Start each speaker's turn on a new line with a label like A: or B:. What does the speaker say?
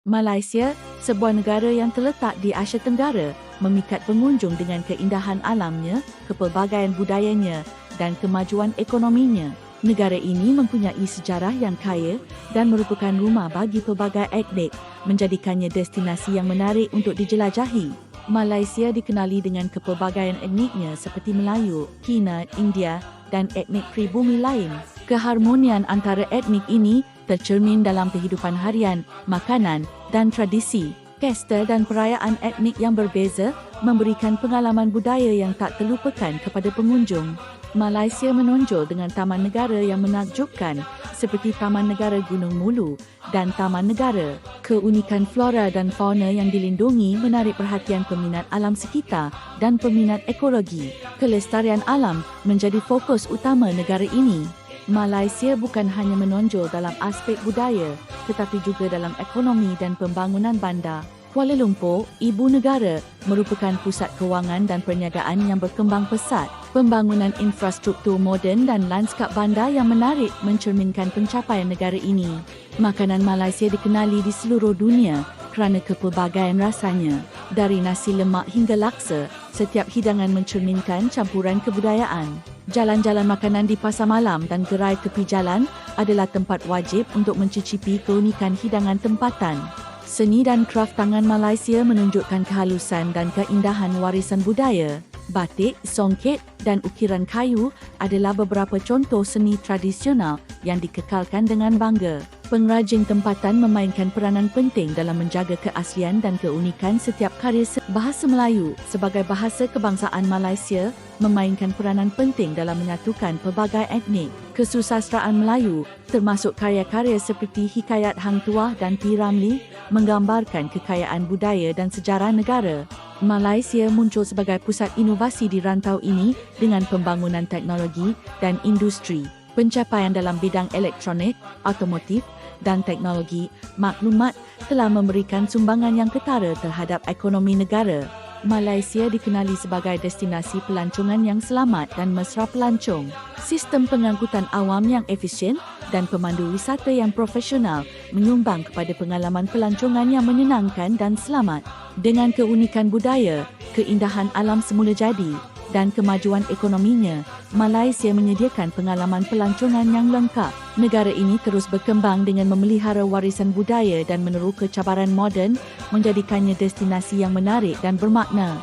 A: Malaysia, sebuah negara yang terletak di Asia Tenggara, memikat pengunjung dengan keindahan alamnya, kepelbagaian budayanya dan kemajuan ekonominya. Negara ini mempunyai sejarah yang kaya dan merupakan rumah bagi pelbagai etnik, menjadikannya destinasi yang menarik untuk dijelajahi. Malaysia dikenali dengan kepelbagaian etniknya seperti Melayu, Cina, India dan etnik pribumi lain. Keharmonian antara etnik ini tercermin dalam kehidupan harian, makanan dan tradisi. Pesta dan perayaan etnik yang berbeza memberikan pengalaman budaya yang tak terlupakan kepada pengunjung. Malaysia menonjol dengan taman negara yang menakjubkan seperti Taman Negara Gunung Mulu dan Taman Negara. Keunikan flora dan fauna yang dilindungi menarik perhatian peminat alam sekitar dan peminat ekologi. Kelestarian alam menjadi fokus utama negara ini. Malaysia bukan hanya menonjol dalam aspek budaya, tetapi juga dalam ekonomi dan pembangunan bandar. Kuala Lumpur, ibu negara, merupakan pusat kewangan dan perniagaan yang berkembang pesat. Pembangunan infrastruktur moden dan lanskap bandar yang menarik mencerminkan pencapaian negara ini. Makanan Malaysia dikenali di seluruh dunia kerana kepelbagaian rasanya. Dari nasi lemak hingga laksa, setiap hidangan mencerminkan campuran kebudayaan. Jalan-jalan makanan di pasar malam dan gerai tepi jalan adalah tempat wajib untuk mencicipi keunikan hidangan tempatan. Seni dan kraf tangan Malaysia menunjukkan kehalusan dan keindahan warisan budaya. Batik, songket dan ukiran kayu adalah beberapa contoh seni tradisional yang dikekalkan dengan bangga. Pengrajin tempatan memainkan peranan penting dalam menjaga keaslian dan keunikan setiap karya. Bahasa Melayu sebagai bahasa kebangsaan Malaysia memainkan peranan penting dalam menyatukan pelbagai etnik. Kesusastraan Melayu, termasuk karya-karya seperti Hikayat Hang Tuah dan P. Ramlee, menggambarkan kekayaan budaya dan sejarah negara. Malaysia muncul sebagai pusat inovasi di rantau ini dengan pembangunan teknologi dan industri. Pencapaian dalam bidang elektronik, automotif dan teknologi maklumat telah memberikan sumbangan yang ketara terhadap ekonomi negara. Malaysia dikenali sebagai destinasi pelancongan yang selamat dan mesra pelancong. Sistem pengangkutan awam yang efisien dan pemandu wisata yang profesional menyumbang kepada pengalaman pelancongan yang menyenangkan dan selamat. Dengan keunikan budaya, keindahan alam semula jadi dan kemajuan ekonominya, Malaysia menyediakan pengalaman pelancongan yang lengkap. Negara ini terus berkembang dengan memelihara warisan budaya dan meneroka cabaran moden, menjadikannya destinasi yang menarik dan bermakna.